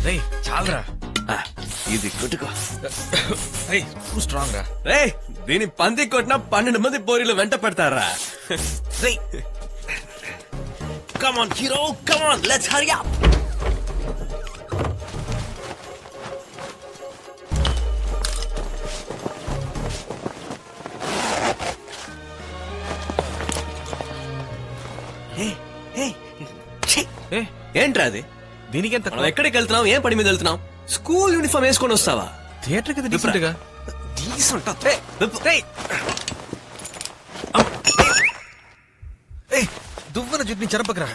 రేయ్ చాలరా. ఇది కొట్టుకో. రేయ్ టూ స్ట్రాంగ్ రా. రేయ్ దీని పంది కొట్టిన 12 మంది పోరీలు వెంట పెడతారా? రేయ్ come on hero, come on, let's hurry up. ఏంట్రా అది? దీనికి ఎంత మనం ఎక్కడికి వెళ్తున్నాం? ఏం పని మీద వెళ్తున్నాం? స్కూల్ యూనిఫామ్ వేసుకొని వస్తావా? థియేటర్ కి డిఫరెంట్ గా దువ్వన జుట్ని చెరపకరా.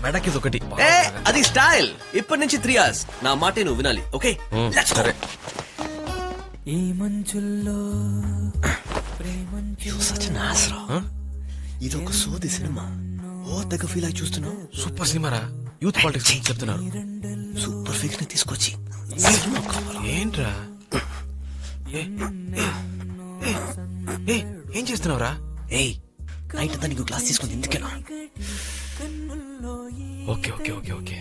మెడకి ఒకటి. అది స్టైల్. ఇప్పటి నుంచి 3 hours నా మాట నువ్వు వినాలి. ఓకే సరే. ఈ మంచుల్లో ఇది ఒక సోది సినిమా. ఓ తెగ ఫీల్ అయి చూస్తున్నావు. సూపర్ సినిమా రా. యూత్ పాలిటిక్స్ చెప్తున్నారు. సూపర్ ఫిక్స్ ని తీసుకొచ్చి ఏంట్రా ఏం చేస్తున్నావురా? ఏయ్ నైట్ అంతా నీకు క్లాస్ తీసుకుని ఎందుకేనా? Okay okay okay okay.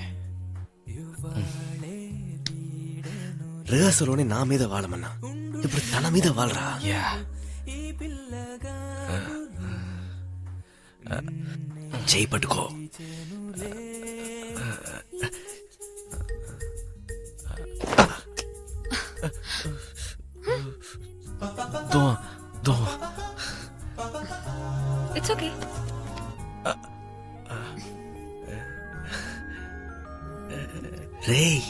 రిహర్సల్లోనే నా మీద వాళ్ళమన్నా, ఇప్పుడు తన మీద వాళ్ళరా. యా చేయి పట్టుకో. దోమ దోమ. It's okay. రేయ్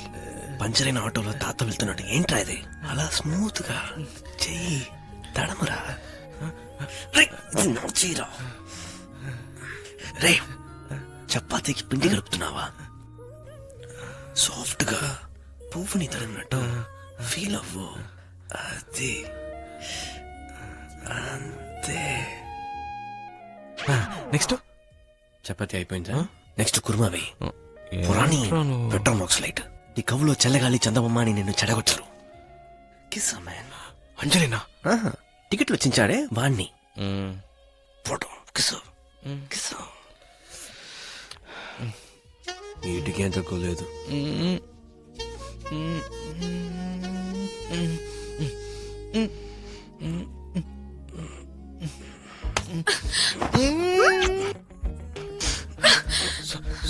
పంచరైన ఆటోలో తాత వెళ్తున్నాడు. ఏంట్రా ఇది అలా స్మూత్ గా చెయ్యి తడమరా. చెయ్యరా. రే చపాతీకి పిండి కలుపుతున్నావా? సాఫ్ట్ గా పువ్వుని తడినట్టు ఫీల్ అవ్వు. అది అంతే. నెక్స్ట్ చపాతీ అయిపోయిందా? నెక్స్ట్ కుర్మావి. పురాణి పెట్రోల్ బాక్స్ లైట్. ఈ కవులో చల్లగాలి చందమామ అని నిన్ను చెడగొట్టరు. Kiss man. అంజలినా టికెట్లు వచ్చించాడే వాణ్ణి. Photo kiss kiss. వీటికి ఏం తక్కువ లేదు.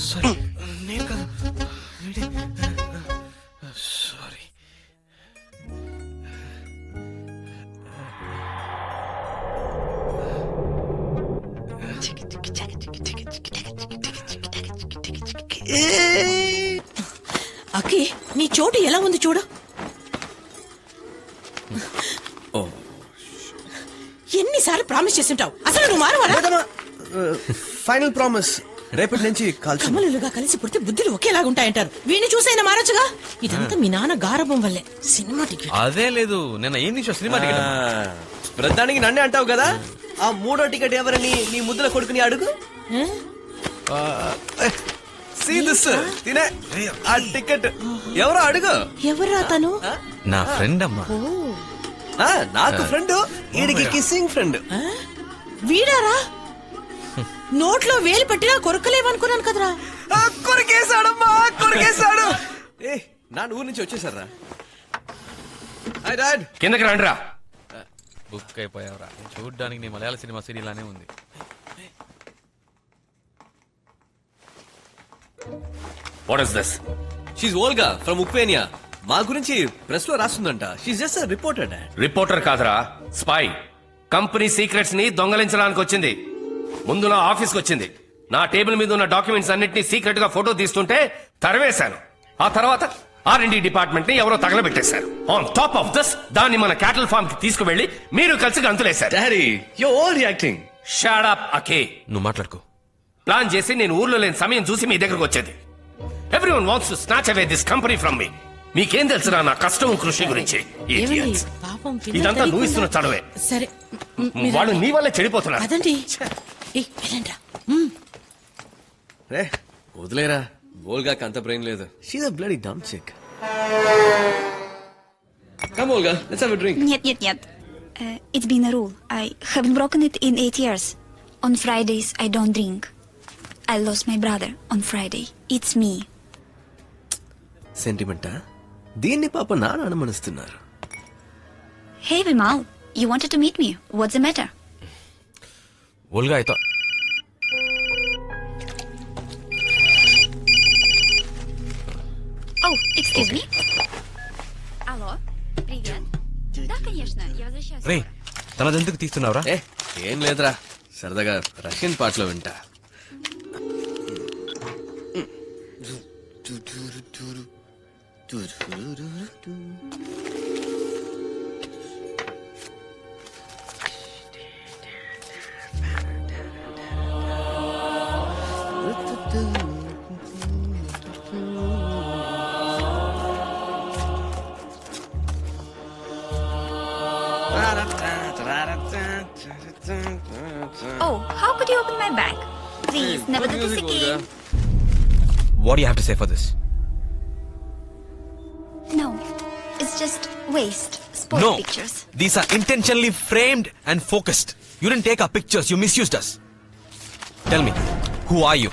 సారీ నేను కాదు. సారీ. అక్కి నీ చోటు ఎలా ఉంది చూడు. ఎన్నిసార్లు ప్రామిస్ చేస్తుంటావు? అసలు నువ్వు మారవాలా? Final promise. రేపటి నుంచి కమలులుగా కలిసి పుడితే బుద్ధులు ఒకేలాగుంటాయంటారు. వీణ్ణి చూసైనా మారచ్చుగా. ఇదంతా మీ నాన్న గారభం వల్లే. సినిమా టికెట్ అదే లేదు. నిన్న ఏం తీసా సినిమా టికెట్. ప్రధానికి నన్నే అంటావు కదా. ఆ 3వ టికెట్ ఎవరని నీ ముద్దుల కొడుకుని అడుగు. తినే ఆ టికెట్ ఎవరో అడుగు. ఎవరా తను? నా ఫ్రెండ్ అమ్మా. నాకు ఫ్రెండ్. ఈడికి కిస్సింగ్ ఫ్రెండ్. వీడారా? నోట్లో వేలు పెట్టినా కొరకలేవనుకున్నాను కదరా. కొరికేశాడమ్మా, కొరికేశాడు. నా ఊరు నుంచి వచ్చేసారా? కిందకి రండిరా. బుక్ అయిపోయావరా. చూడ్డానికి నీ మలయాళ సినిమా సీరియల్ అనే ఉంది. What is this? She's Olga from Ukrainia. మా గురించి ప్రెస్ లో రాస్తుందంట. She's just reporter. రిపోర్టర్ కాదురా, స్పై. కంపెనీ సీక్రెట్స్ ని దొంగలించడానికి వచ్చింది. ముందు నా ఆఫీస్కి వచ్చింది. నా టేబుల్ మీద ఉన్న డాక్యుమెంట్స్ అన్నిటినీ సీక్రెట్ గా ఫోటో తీస్తుంటే తరివేశాను. ఆ తర్వాత R&D డిపార్ట్మెంట్ ని ఎవరో తగలబెట్టేశారు. ఆన్ టాప్ ఆఫ్ దిస్ దాన్ని మన క్యాటల్ ఫార్మ్ కి తీసుకువెళ్లి మీరు కలిసి గంతులేశారు. Daddy you over reacting. Shut up okay. నువ్వు మాట్లాడుకో. ప్లాన్ చేసి నేను ఊర్లో లేని సమయం చూసి మీ దగ్గరకు వచ్చేది. Everyone wants to snatch away this company from మీ. మీకేం తెలుసురా నా కష్టం కృషి గురించి? ఇదంతా నువ్వు ఇస్తున్న చడవే. సరే వాళ్ళు నీ వల్లే చెడిపోతున్నారు. అదండి. వదిలేరా. ఓల్గాకి అంత బ్రెయిన్ లేదు. షీ's a bloody dumb chick. Come Olga, let's have a drink. Нет. It's been a rule. I haven't broken it in 8 years. On Fridays, I don't drink. I lost my brother on Friday. It's me. సెంటిమెంటా? దీన్ని పాప నాన్న అనుమానిస్తున్నారు. Hey, Vimal, you wanted to meet me. What's the matter? Olga అయితే Oh, excuse me. Алло, привет. Да, конечно, я возвращаюсь. రే తనదెందుకు తీస్తున్నావురా? ఏ ఏం లేదురా, సరదాగా Russian పాటలో వింటా. Oh, how could you open my bag? Please, never do this again. What do you have to say for this? No, it's just waste. Spoiled No, pictures. these are intentionally framed and focused. You didn't take our pictures, you misused us. Tell me, who are you?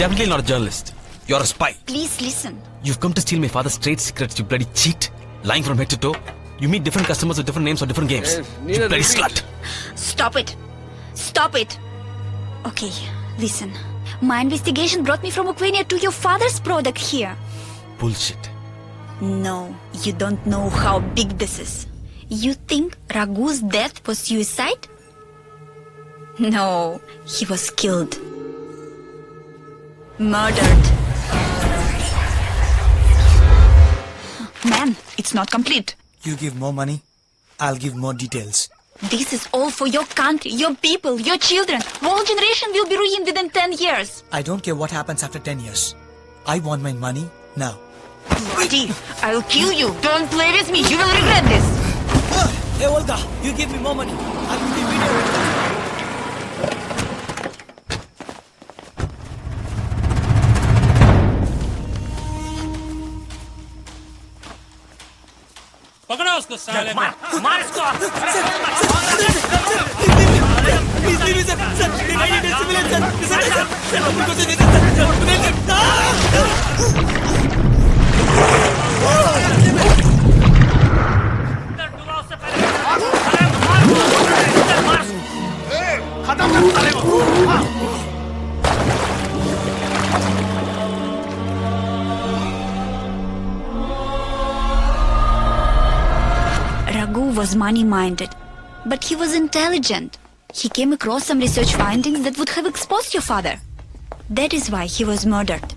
Definitely not a journalist. You're a spy. Please listen. You've come to steal my father's trade secrets, you bloody cheat. Lying from head to toe. You meet different customers with different names or different games. You bloody slut. Stop it. Stop it. Okay, listen. My investigation brought me from Ukraine to your father's product here. Bullshit. No, you don't know how big this is. You think Raghu's death was suicide? No, he was killed. Murdered. Man, it's not complete. You give more money, I'll give more details. This is all for your country, your people, your children. Whole generation will be ruined within 10 years. I don't care what happens after 10 years. I want my money now. Bloody, I'll kill you. Don't play with me. You will regret this. Hey Olga, you give me more money. I'll give you video. पकड़ो उसको साले को मार इसको Please leave me, sir. Sir, I need a civilian, sir. डुबा उससे पहले मार खत्म कर साले को Raghu was money-minded, but he was intelligent. He came across some research findings that would have exposed your father. That is why he was murdered.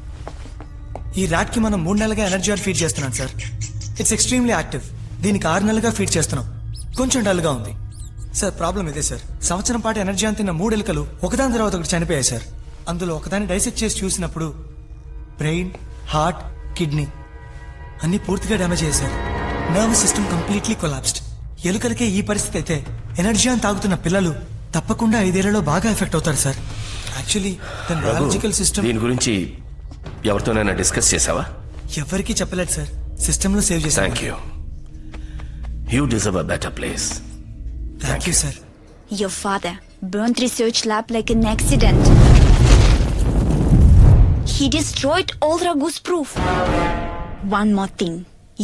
ఈ rat కి మనం 3 నెలలుగా ఎనర్జీ ఆర్ ఫీడ్ చేస్తున్నాం సార్. It's extremely active. దీనికి 6 నెలలుగా feed చేస్తున్నాం. కొంచెం dull గా ఉంది సార్. ప్రాబ్లం ఇదే సార్. సంవత్సరం పాటు ఎనర్జీ అంతిన 3 ఎలుకలు ఒకదాని తర్వాత ఒకటి చనిపోయాయి సార్. అందులో ఒకదాన్ని డైసెక్ట్ చేసి చూసినప్పుడు బ్రెయిన్, హార్ట్, కిడ్నీ అన్ని పూర్తిగా డ్యామేజ్ అయ్యాయి sir. Nervous system completely collapsed. ఎలుకలకే ఈ పరిస్థితి అయితే ఎనర్జీ అని తాగుతున్న పిల్లలు తప్పకుండా 5 ఏళ్లలో బాగా ఎఫెక్ట్ అవుతారు సార్. యాక్చువల్లీ దాని బయాలజికల్ సిస్టమ్ దీని గురించి ఎవరితోనైనా డిస్కస్ చేసావా? ఎవరికీ చెప్పలేదు సార్. సిస్టమ్ లో సేవ్ చేశాను. Thank you. You deserve a better place. Thank you sir. Your father burnt research lab like an accident. He destroyed all Raghu's proof. One more thing.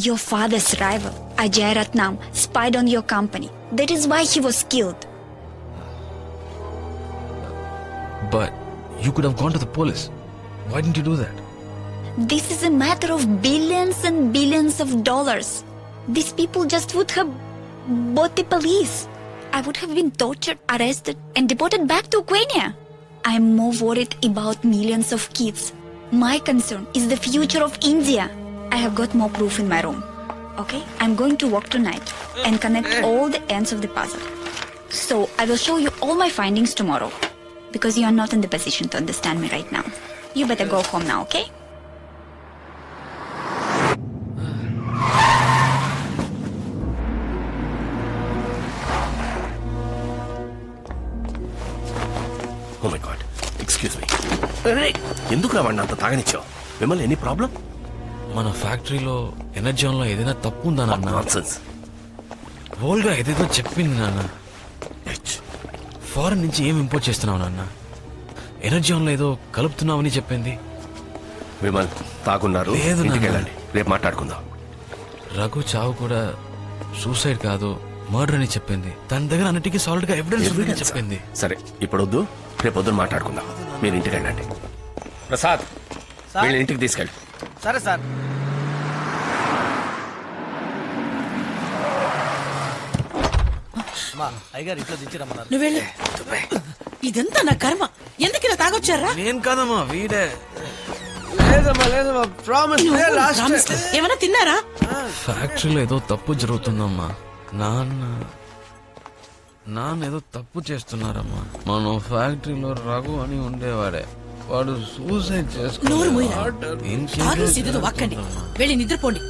Your father's rival, Ajay Ratnam, spied on your company. That is why he was killed. But you could have gone to the police. Why didn't you do that? This is a matter of billions and billions of dollars. These people just would have bought the police. I would have been tortured, arrested, and deported back to Ukraine. I am more worried about millions of kids. My concern is the future of India. I have got more proof in my room. Okay? I'm going to work tonight and connect all the ends of the puzzle. So, I will show you all my findings tomorrow. Because you are not in the position to understand me right now. You better go home now, okay? Oh my god, excuse me. ఎందుకు రావండి అంత తాగనిచ్చావు? మిమ్మల్ని any problem? మన ఫ్యాక్టరీలో ఎనర్జీలో ఏదైనా తప్పు ఉందా నాన్న? నాన్సెన్స్. ఓల్గా ఏదేదో చెప్పింది నాన్న. ఫారెన్ నుంచి ఏం ఇంపోర్ట్ చేస్తున్నావు నాన్న? ఎనర్జీలో ఏదో కలుపుతున్నావని చెప్పింది. విమల్ తాగున్నారు, లేదు ఇంటికి నాన్న. వెళ్ళండి. రేపు మాట్లాడుకుందాం. రఘు చావు కూడా సూసైడ్ కాదు మర్డర్ అని చెప్పింది. తన దగ్గర అన్నిటికీ సాలిడ్ గా ఎవిడెన్స్ చెప్పింది. సరే ఇప్పుడు వద్దు, రేపు పొద్దున మాట్లాడుకుందాం. మీరు ఇంటికి వెళ్ళండి. ప్రసాద్, వీళ్ళని ఇంటికి తీసుకెళ్ళి. సరే సార్. నువ్వు వెళ్ళు. ఇదంతా నా కర్మ. ఎందుకు ఇలా తాగొచ్చారా? నేను కాదమ్మా, వీడే. ఏమన్నా తిన్నారా? ఫ్యాక్టరీలో ఏదో తప్పు జరుగుతుందమ్మా. నాన్న ఏదో తప్పు చేస్తున్నారమ్మా. మనం ఫ్యాక్టరీలో రఘు అని ఉండేవాడే, వాడు సూసైడ్ నోరు మూయరా. చేసుకున్నాడు. తాగేసి ఇదిగో వాక్కండి. వెళ్ళి నిద్రపోండి.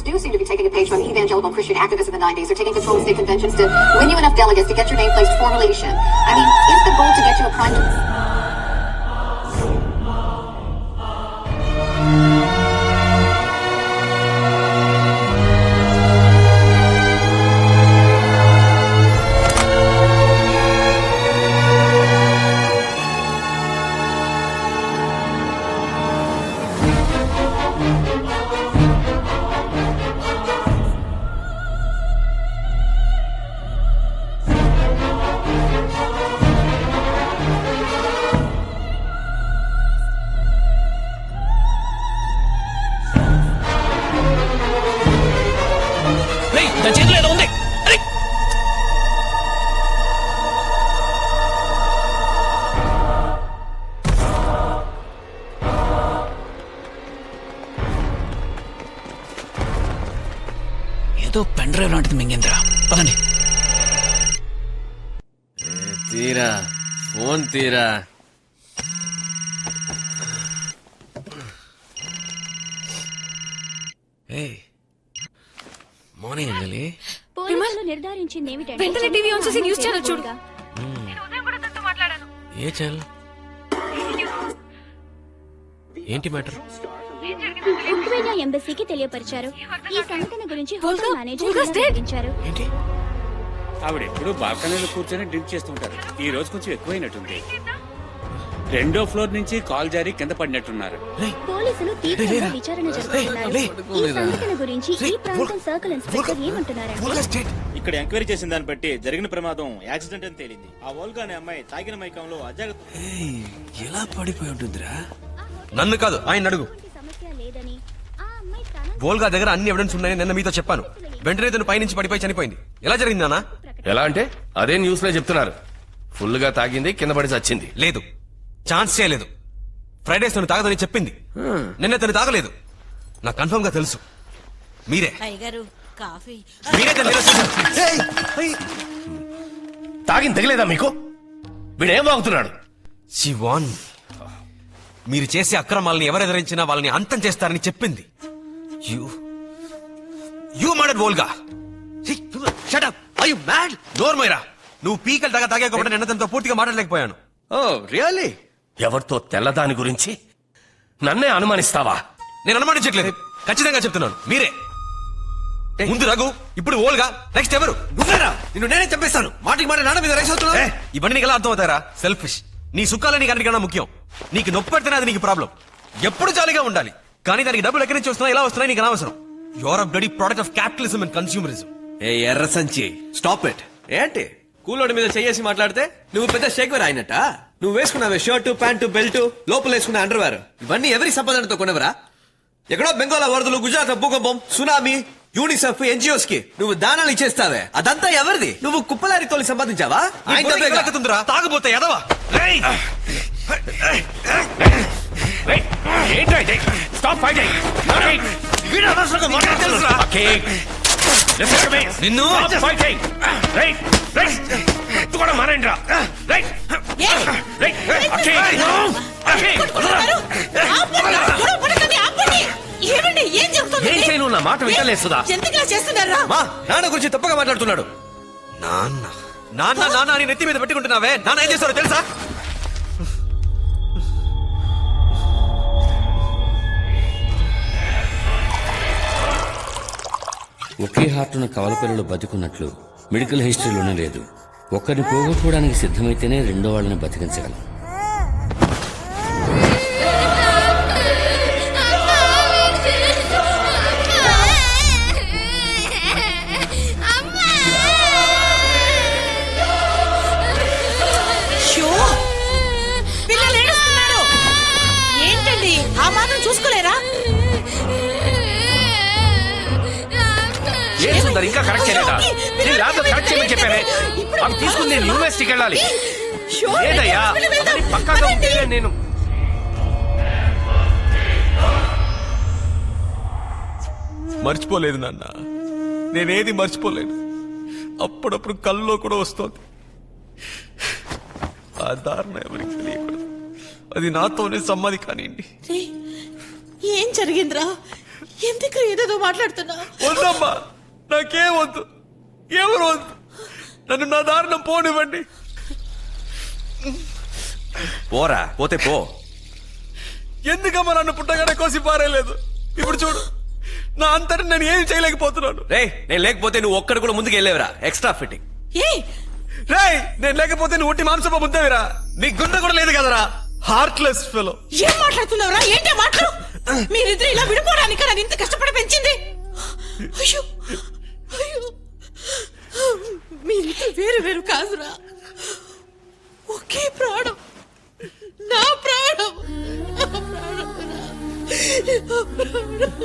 Do seem to be taking a page from evangelical Christian activists in the 90s. They're taking control of state conventions to win you enough delegates to get your name placed for relation. I mean, is the goal to get you a prime minister? ఏదో pen drive లాంటిది మింగేంద్రా. పదండి. తీరా phone తీరా. Morning అంజలి. నిర్ధారించింది వెంటనే TV on చేసి news channel చూడు. ఏ channel? ఏంటి matter? Ukraine ఎంబసీకి తెలియపరిచారు. ఈ సంఘటన గురించి హోటల్ మేనేజర్ వివరించారు. ఏంటి? ఆవిడ ఎప్పుడు బాల్కనీలో కూర్చొని డ్రింక్ చేస్తుంటారు. ఈ రోజు కొంచెం ఎక్కువైనట్టుంది. 2వ ఫ్లోర్ నుంచి కాల్ జారి కింద పడినట్టున్నారు. పోలీసులు తీవ్రంగా విచారణ జరుపుతున్నారు. ఈ సంఘటన గురించి ఈ ప్రాంతం సర్కిల్ ఇన్స్పెక్టర్ ఏమంటున్నారంటే, ఇక్కడ ఎంక్వైరీ చేసిన దాన్ని బట్టి జరిగిన ప్రమాదం యాక్సిడెంట్ అని తేలింది. ఆ వోల్గా అనే అమ్మాయి తాగిన మైకంలో అజాగ్రత్త. ఎలా పడిపోయి ఉంటుందిరా? నన్ను కాదు, ఆయన అడుగు. సమస్య లేదని ఆ అమ్మాయి తన వోల్గా దగ్గర అన్ని ఎవిడెన్స్ ఉన్నాయని నిన్న మీతో చెప్పాను. వెంటనే తను పైనుంచి పడిపోయి చనిపోయింది. ఎలా జరిగింది నాన్న? ఎలా అంటే అదే న్యూస్ లో చెప్తున్నారు. ఫుల్ గా తాగింది, కింద పడి చచ్చింది. లేదు, ఛాన్స్ చేయలేదు. ఫ్రైడేస్ తను తాగదని చెప్పింది. నిన్న తను తాగలేదు. నాకు కన్ఫర్మ్ గా తెలుసు. మీరే అయ్యగారు కాఫీ. మీరే తను నిరసించారు. తాగింది తగిలేదా మీకు? వీడేం వాగుతున్నాడు? శివాన్, మీరు చేసే అక్రమాలని ఎవరు ఎదిరించినా వాళ్ళని అంతం చేస్తారని చెప్పింది. You murdered Volga. Shut up. Are you mad? నోర్మైరా, నువ్వు పీకలు తాగే కాబట్టి నిన్న తనతో పూర్తిగా మాట్లాడలేకపోయాను. ఓ రియల్లీ? ఎవరితో తెల్లదాని గురించి నన్నే అనుమానిస్తావా? నేను అనుమానించట్లేదు, ఖచ్చితంగా చెప్తున్నాను. మీరే ముందు రఘు, ఇప్పుడు ఓల్గా, నెక్స్ట్ ఎవరు? నువ్వేరా? నిన్ను నేనే చంపేస్తాను. మాటికి మాట నాన్న మీద రైస్ అవుతున్నా. ఇవన్నీ నీకు ఎలా అర్థం అవుతారా? సెల్ఫిష్. నీ సుఖాలే నీకు అన్నిటికన్నా ముఖ్యం. నీకు నొప్పి పెడితేనే అది నీకు ప్రాబ్లం. ఎప్పుడు జాలీగా ఉండాలి. కానీ దానికి డబ్బులు ఎక్కడి నుంచి వస్తున్నాయి, ఎలా వస్తున్నాయి నీకు అనవసరం. Your uh bloody product of capitalism and consumerism. ఏ ఎర్ర సంచి, స్టాప్ ఇట్. ఏంటి కూలోడి మీద చెయ్యేసి మాట్లాడితే నువ్వు పెద్ద షేక్వేర్ అయినట్ట? నువ్వు వేసుకున్నావే షర్టు, ప్యాంటు, బెల్ట్, లోపల వేసుకున్న అండర్వేర్, ఇవన్నీ ఎవరి సంపాదనతో కొనవరా? ఎక్కడో బెంగాల్ వరదలు, గుజరాత్ భూకంపం, సునామీ, యూనిసెఫ్, ఎన్జిఓస్ కి నువ్వు దానాలు ఇచ్చేస్తావే, అదంతా ఎవరిది? నువ్వు కుప్పలారి తోలి సంపాదించావా? తాగబోతే ఎదవా. Stop fighting. నిన్ను కూడా మానేండ్రా. ఏం చెప్తుంది? ఏం చేయను, నా మాట వింటలేస్తుందా? ఎందుకు చేస్తున్నారా? మా నాన్న గురించి తప్పగా మాట్లాడుతున్నాడు. నాన్న నాన్న నాన్న అని నెత్తి మీద పెట్టుకుంటున్నావే, నాన్న ఏం చేస్తారో తెలుసా? ఒకే హార్ట్ ఉన్న కవల పిల్లలు బతుకున్నట్లు మెడికల్ హిస్టరీలోనే లేదు. ఒక్కరిని పోగొట్టుకోవడానికి సిద్ధమైతేనే రెండో వాళ్ళని బతికించగలం. పిల్లలు ఏడుస్తున్నారు. ఏంటండి ఆ మాత్రం చూసుకోలేరా? ఏం సుందర్ ఇంకా కరెక్ట్ చేయలేదా? నేను ల్యాబ్ లో కరెక్ట్ చేయమని చెప్పానే. అవి తీసుకుని నేను యూనివర్సిటీకి వెళ్ళాలి. లేదయ్యా, పక్కాగా ఉంటే నేను మర్చిపోలేదు నాన్న, నేనేది మర్చిపోలేను. అప్పుడప్పుడు కల్లో కూడా వస్తోంది. ఆ దారుణ ఎవరికి తెలియకూడదు. అది నాతోనే సమ్మది కానివ్వండి. ఏం జరిగిందిరా? ఎందుకు ఏదేదో మాట్లాడుతున్నా? వద్దమ్మా, నాకేం వద్దు, ఎవరు వద్దు. నన్ను నా దారుణం పోనివ్వండి. పోరా, పోతే పో. ఎందుకమ్మా నన్ను పుట్టగానే కోసి పారేయలేదు? ఇప్పుడు చూడు, నా అంతటి నేను ఏం చేయలేకపోతున్నాను. రే, నేను లేకపోతే నువ్వు ఒక్కడు కూడా ముందుకు వెళ్ళేవరా? Extra fitting. రే, నేను లేకపోతే నువ్వు ఒట్టి మాంసప ముద్దవిరా. నీ గుండె కూడా లేదు కదరా, హార్ట్లెస్ ఫెలో. ఏం మాట్లాడుతున్నావురా? ఏంటో మాట్లాడు. మీరిద్దరు ఇలా విడిపోవడానికి నన్ను ఇంత కష్టపడి పెంచింది. అయ్యో అయ్యో, మీరిద్దరు వేరు వేరు కాదురా, ఒకే ప్రాణం. నా ప్రాణం, నా ప్రాణం, నా ప్రాణం.